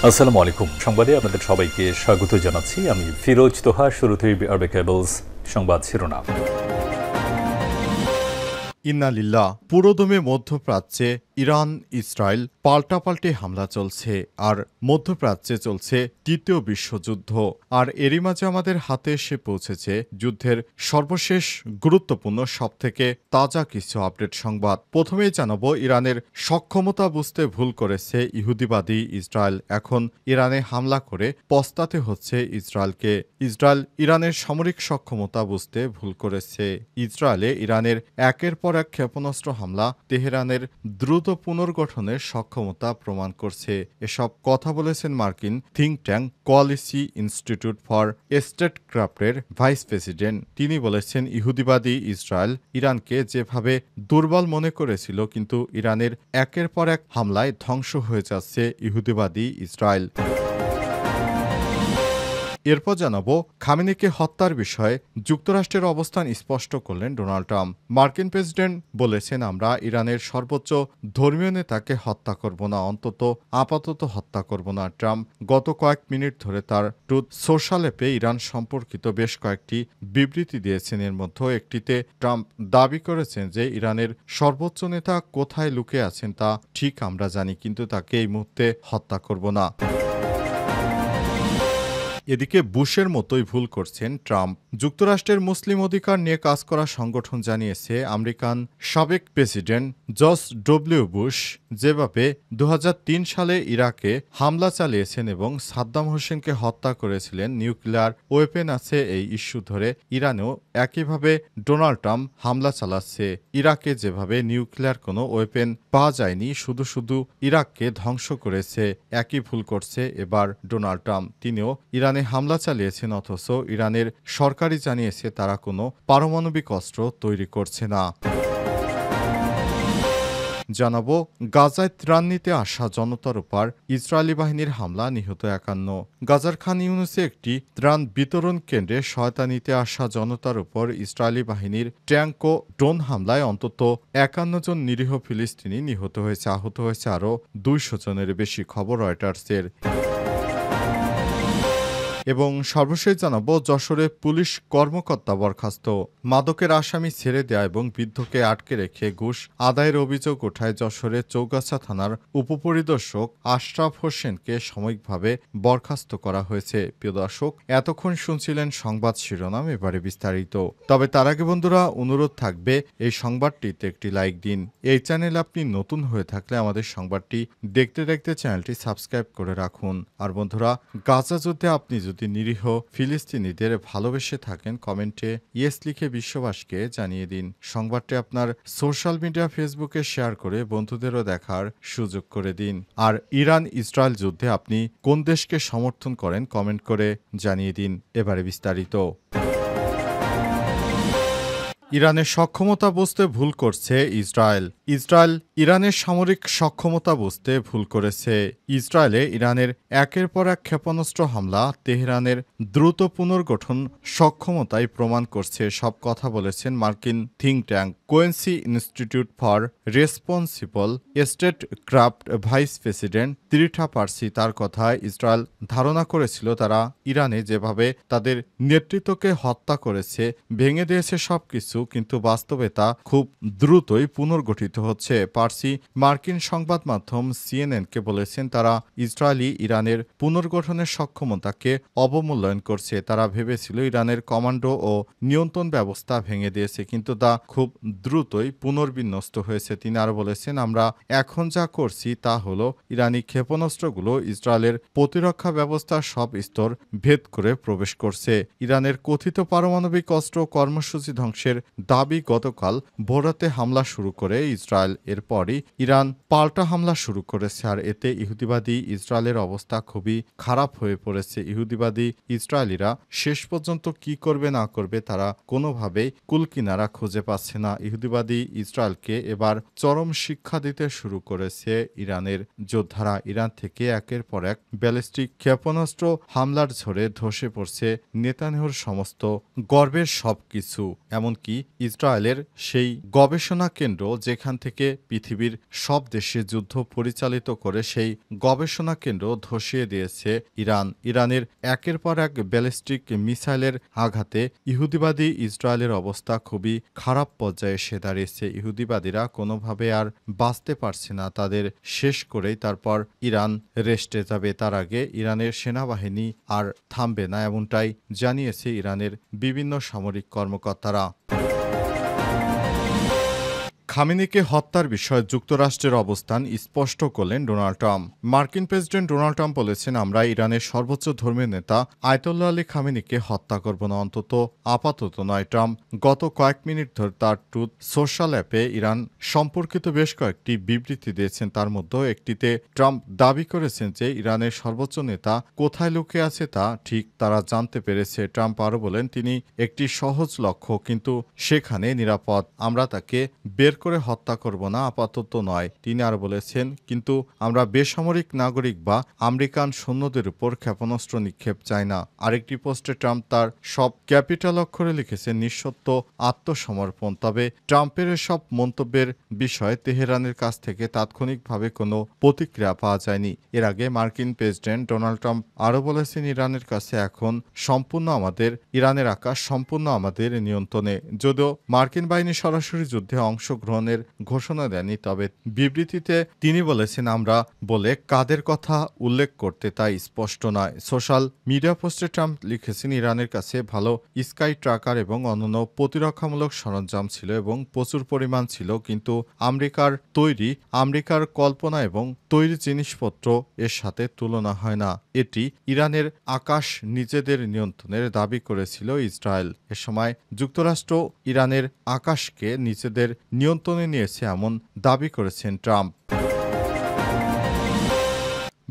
আসসালামু আলাইকুম। সংবাদে আপনাদের সবাইকে স্বাগত জানাচ্ছি। আমি ফিরোজ তোহা। শুরুতেই আরবে কেবলস সংবাদ শিরোনাম। ইন্না লিল্লাহ। পুরোদমে মধ্যপ্রাচ্যে ইরান ইসরায়েল পাল্টাপাল্টি হামলা চলছে, আর মধ্যপ্রাচ্যে চলছে তৃতীয় বিশ্বযুদ্ধ। আর এরই মাঝে আমাদের হাতে এসে পৌঁছেছে যুদ্ধের সর্বশেষ গুরুত্বপূর্ণ সবথেকে তাজা কিছু আপডেট সংবাদ। প্রথমেই জানাবো, ইরানের সক্ষমতা বুঝতে ভুল করেছে ইহুদিবাদী ইসরায়েল। এখন ইরানে হামলা করে পস্তাতে হচ্ছে ইসরায়েলকে। ইসরায়েল ইরানের সামরিক সক্ষমতা বুঝতে ভুল করেছে। ইসরায়েলে ইরানের একের পর এক ক্ষেপণাস্ত্র হামলা তেহরানের দ্রুত পুনর্গঠনের সক্ষমতা প্রমাণ করছে। এসব কথা বলেছেন মার্কিন think tank Quincy institute for স্টেটক্রাফটের ভাইস প্রেসিডেন্ট। তিনি বলেছেন, ইহুদিবাদী ইসরায়েল ইরানকে যেভাবে দুর্বল মনে করেছিল, কিন্তু ইরানের একের পর এক হামলায় ধ্বংস হয়ে যাচ্ছে ইহুদিবাদী ইসরায়েল। এরপর জানাবো, খামেনিকে হত্যার বিষয়ে যুক্তরাষ্ট্রের অবস্থান স্পষ্ট করলেন ডোনাল্ড ট্রাম্প। মার্কিন প্রেসিডেন্ট বলেছেন, আমরা ইরানের সর্বোচ্চ ধর্মীয় নেতাকে হত্যা করব না, অন্তত আপাতত হত্যা করব না। ট্রাম্প গত কয়েক মিনিট ধরে তার ট্রুথ সোশ্যাল অ্যাপে ইরান সম্পর্কিত বেশ কয়েকটি বিবৃতি দিয়েছেন। এর মধ্যে একটিতে ট্রাম্প দাবি করেছেন যে ইরানের সর্বোচ্চ নেতা কোথায় লুকিয়ে আছেন তা ঠিক আমরা জানি, কিন্তু তাকে এই মুহূর্তে হত্যা করব না। এদিকে বুশের মতোই ভুল করছেন ট্রাম্প। যুক্তরাষ্ট্রের মুসলিম অধিকার নিয়ে কাজ করা সংগঠন জানিয়েছে, আমেরিকান সাবেক প্রেসিডেন্ট জর্জ ডব্লিউ বুশ যেভাবে 2003 সালে ইরাকে হামলা চালিয়েছেন এবং সাদ্দাম হোসেনকে হত্যা করেছিলেন, নিউক্লিয়ার ওয়েপেন আছে এই ইস্যু ধরে ইরানেও একইভাবে ডোনাল্ড ট্রাম্প হামলা চালাচ্ছে। ইরাকে যেভাবে নিউক্লিয়ার কোনো ওয়েপেন পাওয়া যায়নি, শুধু শুধু ইরাককে ধ্বংস করেছে, একই ভুল করছে এবার ডোনাল্ড ট্রাম্প। তিনিও ইরানে হামলা চালিয়েছেন, অথচ ইরানের সরকারই জানিয়েছে তারা কোনো পারমাণবিক অস্ত্র তৈরি করছে না। জানাবো, গাজায় ত্রাণ নিতে আসা জনতার উপর ইসরায়েলি বাহিনীর হামলা, নিহত 51। গাজার খান ইউনুসে একটি ত্রাণ বিতরণ কেন্দ্রে সহায়তা নিতে আসা জনতার উপর ইসরায়েলি বাহিনীর ট্যাঙ্ক ও ড্রোন হামলায় অন্তত 51 জন নিরীহ ফিলিস্তিনি নিহত হয়েছে। আহত হয়েছে আরও 200 জনের বেশি, খবর রয়টার্সের। এবং সর্বশেষ জানাবো, যশোরে পুলিশ কর্মকর্তা বরখাস্ত। মাদকের আসামি ছেড়ে দেয়া এবং বৃদ্ধকে আটকে রেখে ঘুষ আদায়ের অভিযোগ ওঠায় যশোরের চৌগাছা থানার উপপরিদর্শক আশরাফ হোসেনকে সাময়িকভাবে বরখাস্ত করা হয়েছে। প্রিয় দর্শক, এতক্ষণ শুনছিলেন সংবাদ শিরোনাম, এবারে বিস্তারিত। তবে তার আগে বন্ধুরা, অনুরোধ থাকবে এই সংবাদটিতে একটি লাইক দিন। এই চ্যানেলে আপনি নতুন হয়ে থাকলে আমাদের সংবাদটি দেখতে দেখতে চ্যানেলটি সাবস্ক্রাইব করে রাখুন। আর বন্ধুরা, গাজা যুদ্ধে আপনি যদি নিরীহ ফিলিস্তিনিদের ভালোবেসে থাকেন, কমেন্টে ইয়েস লিখে বিশ্ববাসীকে জানিয়ে দিন। সংবাদটি আপনার সোশ্যাল মিডিয়া ফেসবুকে শেয়ার করে বন্ধুদেরও দেখার সুযোগ করে দিন। আর ইরান ইসরায়েল যুদ্ধে আপনি কোন দেশকে সমর্থন করেন, কমেন্ট করে জানিয়ে দিন। এবারে বিস্তারিত। ইরানের সক্ষমতা বুঝতে ভুল করছে ইসরায়েল। ইসরায়েল ইরানের সামরিক সক্ষমতা বুঝতে ভুল করেছে। ইসরায়েলে ইরানের একের পর এক ক্ষেপণাস্ত্র হামলা তেহরানের দ্রুত পুনর্গঠন সক্ষমতাই প্রমাণ করছে। সব কথা বলেছেন মার্কিন think tank Quincy institute for responsible statecraft vice president Trita Parsi. তার কথায়, ইসরায়েল ধারণা করেছিল তারা ইরানে যেভাবে তাদের নেতৃত্বকে হত্যা করেছে, ভেঙে দিয়েছে সবকিছু, কিন্তু বাস্তবে তা খুব দ্রুতই পুনর্গঠিত হচ্ছে। পার্সি মার্কিন সংবাদ মাধ্যম সিএনএনকে বলেছেন, তারা ইসরায়েলি ইরানের পুনর্গঠনের সক্ষমতাকে অবমূল্যায়ন করছে। তারা ভেবেছিল ইরানের কমান্ডো ও নিয়ন্ত্রণ ব্যবস্থা ভেঙে দিয়েছে, কিন্তু তা খুব দ্রুতই পুনর্বিন্যস্ত হয়েছে। তিনি আরও বলেছেন, আমরা এখন যা করছি তা হলো ইরানি ক্ষেপণাস্ত্রগুলো ইসরায়েলের প্রতিরক্ষা ব্যবস্থার সব স্তর ভেদ করে প্রবেশ করছে। ইরানের কথিত পারমাণবিক অস্ত্র কর্মসূচি ধ্বংসের দাবি গতকাল ভোররাতে হামলা শুরু করে ইসরায়েল। এরপরই ইরান পাল্টা হামলা শুরু করেছে, আর এতে ইহুদিবাদী ইসরায়েলের অবস্থা খুবই খারাপ হয়ে পড়েছে। ইহুদিবাদী ইসরায়েলিরা শেষ পর্যন্ত কি করবে না করবে তারা কোনোভাবেই কুলকিনারা খুঁজে পাচ্ছে না। ইহুদিবাদী ইসরায়েলকে এবার চরম শিক্ষা দিতে শুরু করেছে ইরানের যোদ্ধারা। ইরান থেকে একের পর এক ব্যালিস্টিক ক্ষেপণাস্ত্র হামলার ঝড়ে ধসে পড়ছে নেতানিয়াহুর সমস্ত গর্বের সবকিছু, এমনকি ইসরায়েলের সেই গবেষণা কেন্দ্র যেখান সেখান থেকে পৃথিবীর সব দেশে যুদ্ধ পরিচালিত করে সেই গবেষণা কেন্দ্র ধসিয়ে দিয়েছে ইরানের একের পর এক ব্যালিস্টিক মিসাইলের আঘাতে ইহুদিবাদী ইসরায়েলের অবস্থা খুবই খারাপ পর্যায়ে এসে দাঁড়িয়েছে। ইহুদিবাদীরা কোনোভাবে আর বাঁচতে পারছে না, তাদের শেষ করেই তারপর ইরান রেস্টে যাবে। তার আগে ইরানের সেনাবাহিনী আর থামবে না, এমনটাই জানিয়েছে ইরানের বিভিন্ন সামরিক কর্মকর্তারা। খামেনিকে হত্যার বিষয়ে যুক্তরাষ্ট্রের অবস্থান স্পষ্ট করলেন ডোনাল্ড ট্রাম্প। মার্কিন প্রেসিডেন্ট ডোনাল্ড ট্রাম্প বলেছেন, আমরা ইরানের সর্বোচ্চ ধর্মীয় নেতা আয়াতুল্লাহ আলী খামেনিকে হত্যা করব না, অন্তত আপাতত নয়। ট্রাম্প গত কয়েক মিনিট ধরে তার ট্রুথ সোশ্যাল অ্যাপে ইরান সম্পর্কিত বেশ কয়েকটি বিবৃতি দিয়েছেন। তার মধ্যে একটিতে ট্রাম্প দাবি করেছেন যে ইরানের সর্বোচ্চ নেতা কোথায় লুকিয়ে আছে তা ঠিক তারা জানতে পেরেছে। ট্রাম্প আরও বলেন, তিনি একটি সহজ লক্ষ্য, কিন্তু সেখানে নিরাপদ। আমরা তাকে বের করে হত্যা করব না, আপাতত নয়। তিনি আর বলেছেন, কিন্তু আমরা বেসামরিক নাগরিক বা আমেরিকান সৈন্যদের উপর ক্ষেপণাস্ত্র নিক্ষেপ চাই না। আরেকটি পোস্টে ট্রাম্প তার সব ক্যাপিটাল অক্ষরে লিখেছেন, নিঃশর্ত আত্মসমর্পণ। তবে ট্রাম্পের এসব মন্তব্যের বিষয়ে তেহরানের কাছ থেকে তাৎক্ষণিকভাবে কোনো প্রতিক্রিয়া পাওয়া যায়নি। এর আগে মার্কিন প্রেসিডেন্ট ডোনাল্ড ট্রাম্প আরও বলেছেন, ইরানের কাছে এখন ইরানের আকাশ সম্পূর্ণ আমাদের নিয়ন্ত্রণে। যদিও মার্কিন বাহিনী সরাসরি যুদ্ধে অংশগ্রহণের ঘোষণা দেয়নি, তবে বিবৃতিতে তিনি বলেছেন, আমরা বলে কাদের কথা উল্লেখ করতে তাই স্পষ্ট নয়। সোশ্যাল মিডিয়া পোস্টে ট্রাম্প লিখেছেন, ইরানের কাছে ভালো স্কাই ট্রাকার এবং অন্যান্য প্রতিরক্ষামূলক সরঞ্জাম ছিল এবং প্রচুর পরিমাণ ছিল, কিন্তু আমেরিকার কল্পনা এবং তৈরি জিনিসপত্র এর সাথে তুলনা হয় না। এটি ইরানের আকাশ নিজেদের নিয়ন্ত্রণের দাবি করেছিল ইসরায়েল। এ সময় যুক্তরাষ্ট্র ইরানের আকাশকে নিজেদের নিয়ন্ত্রণে নিয়েছে এমন দাবি করেছেন ট্রাম্প।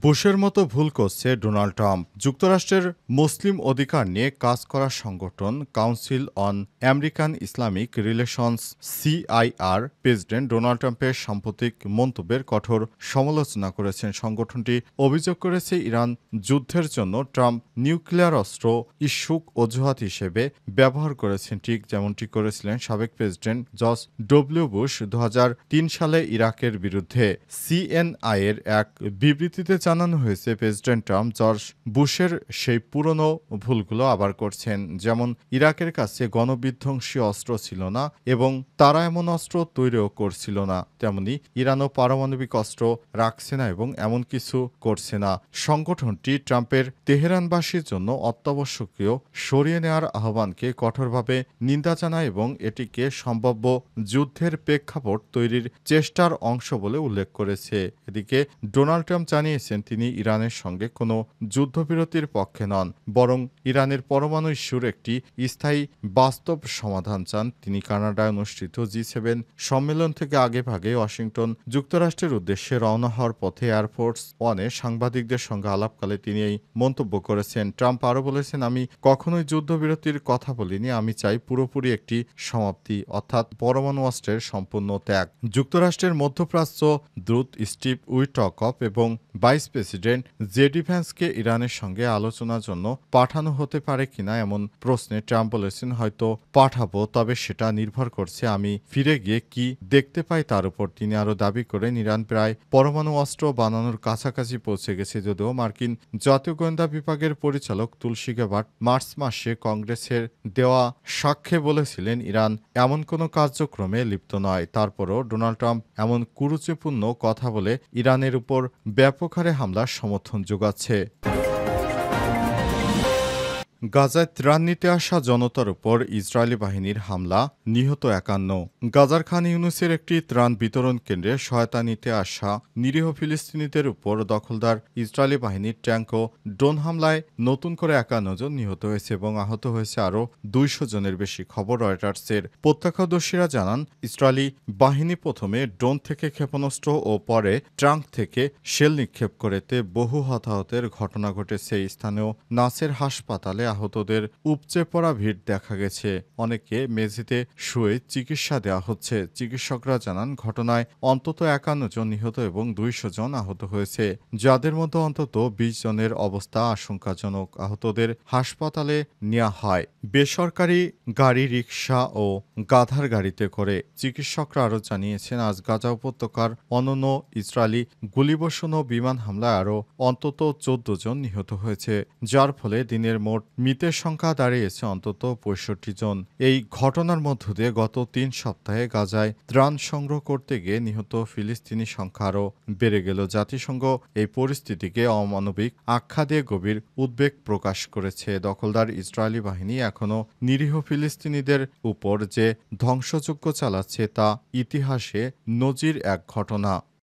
বুশের মতো ভুল করছে ডোনাল্ড ট্রাম্প। যুক্তরাষ্ট্রের মুসলিম অধিকার নিয়ে কাজ করা সংগঠন council on American Islamic relations CIR president Donald ট্রাম্পের সাম্প্রতিক মন্তব্যের কঠোর সমালোচনা করেছেন। সংগঠনটি অভিযোগ করেছে, ইরান যুদ্ধের জন্য ট্রাম্প নিউক্লিয়ার অস্ত্র ইস্যুক অজুহাত হিসেবে ব্যবহার করেছেন, ঠিক যেমনটি করেছিলেন সাবেক প্রেসিডেন্ট জর্জ ডব্লিউ বুশ 2003 সালে ইরাকের বিরুদ্ধে। CNI এর এক বিবৃতিতে জানানো হয়েছে, প্রেসিডেন্ট ট্রাম্প জর্জ বুশের সেই পুরনো ভুলগুলো আবার করছেন। যেমন ইরাকের কাছে গণবিধ্বংসী অস্ত্র ছিল না এবং তারা এমন অস্ত্র তৈরিও করছিল না, তেমনি ইরানও পারমাণবিক অস্ত্র রাখছে না এবং এমন কিছু করছে না। সংগঠনটি ট্রাম্পের তেহরানবাসীর জন্য অত্যাবশ্যকীয় সরিয়ে নেওয়ার আহ্বানকে কঠোরভাবে নিন্দা জানায় এবং এটিকে সম্ভাব্য যুদ্ধের প্রেক্ষাপট তৈরির চেষ্টার অংশ বলে উল্লেখ করেছে। এদিকে ডোনাল্ড ট্রাম্প জানিয়েছেন, তিনি ইরানের সঙ্গে কোনো যুদ্ধবিরতির পক্ষে নন, বরং ইরানের পরমাণু ইস্যুর একটি স্থায়ী বাস্তব সমাধান চান। তিনি কানাডায় অনুষ্ঠিত G7 সম্মেলন থেকে আগেভাগে ওয়াশিংটন যুক্তরাষ্ট্রের উদ্দেশ্যে রওনা হওয়ার পথে এয়ারফোর্স ওয়ানে সাংবাদিকদের সঙ্গে আলাপকালে তিনি এই মন্তব্য করেছেন। ট্রাম্প আরও বলেছেন, আমি কখনোই যুদ্ধবিরতির কথা বলিনি, আমি চাই পুরোপুরি একটি সমাপ্তি, অর্থাৎ পরমাণু অস্ত্রের সম্পূর্ণ ত্যাগ। যুক্তরাষ্ট্রের মধ্যপ্রাচ্য দূত স্টিভ উইটকফ এবং ভাইস প্রেসিডেন্ট জেডি ভ্যান্সকে ইরানের সঙ্গে আলোচনার জন্য পাঠানো হতে পারে কিনা এমন প্রশ্নে ট্রাম্প বলেছেন, হয়তো পাঠাবো, তবে সেটা নির্ভর করছে আমি ফিরে গিয়ে কি দেখতে পাই তার উপর। তিনি আরও দাবি করেন, ইরান প্রায় পরমাণু অস্ত্র বানানোর কাছাকাছি পৌঁছে গেছে। যদিও মার্কিন জাতীয় গোয়েন্দা বিভাগের পরিচালক তুলসী গ্যাবার্ট মার্চ মাসে কংগ্রেসের দেওয়া সাক্ষ্যে বলেছিলেন, ইরান এমন কোনো কার্যক্রমে লিপ্ত নয়। তারপরও ডোনাল্ড ট্রাম্প এমন কুরুচিপূর্ণ কথা বলে ইরানের উপর ব্যাপক হারে হামলার সমর্থন যোগাচ্ছে। গাজায় ত্রাণ নিতে আসা জনতার উপর ইসরায়েলি বাহিনীর হামলা, নিহত 51। গাজার খান ইউনুসের একটি ত্রাণ বিতরণ কেন্দ্রে সহায়তা নিতে আসা নিরীহ ফিলিস্তিনিদের উপর দখলদার ইসরায়েলি বাহিনীর ট্যাঙ্ক ও ড্রোন হামলায় নতুন করে 51 জন নিহত হয়েছে এবং আহত হয়েছে আরও 200 জনের বেশি। খবর রয়টার্সের। প্রত্যক্ষদর্শীরা জানান, ইসরায়েলি বাহিনী প্রথমে ড্রোন থেকে ক্ষেপণাস্ত্র ও পরে ট্রাঙ্ক থেকে শেল নিক্ষেপ করেতে বহু হতাহতের ঘটনা ঘটেছে। স্থানীয় নাসের হাসপাতালে আহতদের উপচে পড়া ভিড় দেখা গেছে। অনেকে মেঝেতে শুয়ে চিকিৎসা দেওয়া হচ্ছে। চিকিৎসকরা জানান, ঘটনায় অন্তত ৫১ জন নিহত এবং ২০০ জন আহত হয়েছে, যাদের মধ্যে অন্তত ২০ জনের অবস্থা আশঙ্কাজনক। আহতদের হাসপাতালে নেওয়া হয় বেসরকারি গাড়ি, রিকশা ও গাধার গাড়িতে করে। চিকিৎসকরা আরও জানিয়েছেন, আজ গাজা উপত্যকার অনন্য ইসরায়েলি গুলিবর্ষণ ও বিমান হামলায় আরও অন্তত ১৪ জন নিহত হয়েছে, যার ফলে দিনের মোট মৃতের সংখ্যা দাঁড়িয়েছে অন্তত ৬৫ জন। এই ঘটনার মধ্য দিয়ে গত ৩ সপ্তাহে গাজায় ত্রাণ সংগ্রহ করতে গিয়ে নিহত ফিলিস্তিনি সংখ্যা আরও বেড়ে গেল। জাতিসংঘ এই পরিস্থিতিকে অমানবিক আখ্যা দিয়ে গভীর উদ্বেগ প্রকাশ করেছে। দখলদার ইসরায়েলি বাহিনী এখনও নিরীহ ফিলিস্তিনিদের উপর যে ধ্বংসযজ্ঞ চালাচ্ছে তা ইতিহাসে নজির এক ঘটনা।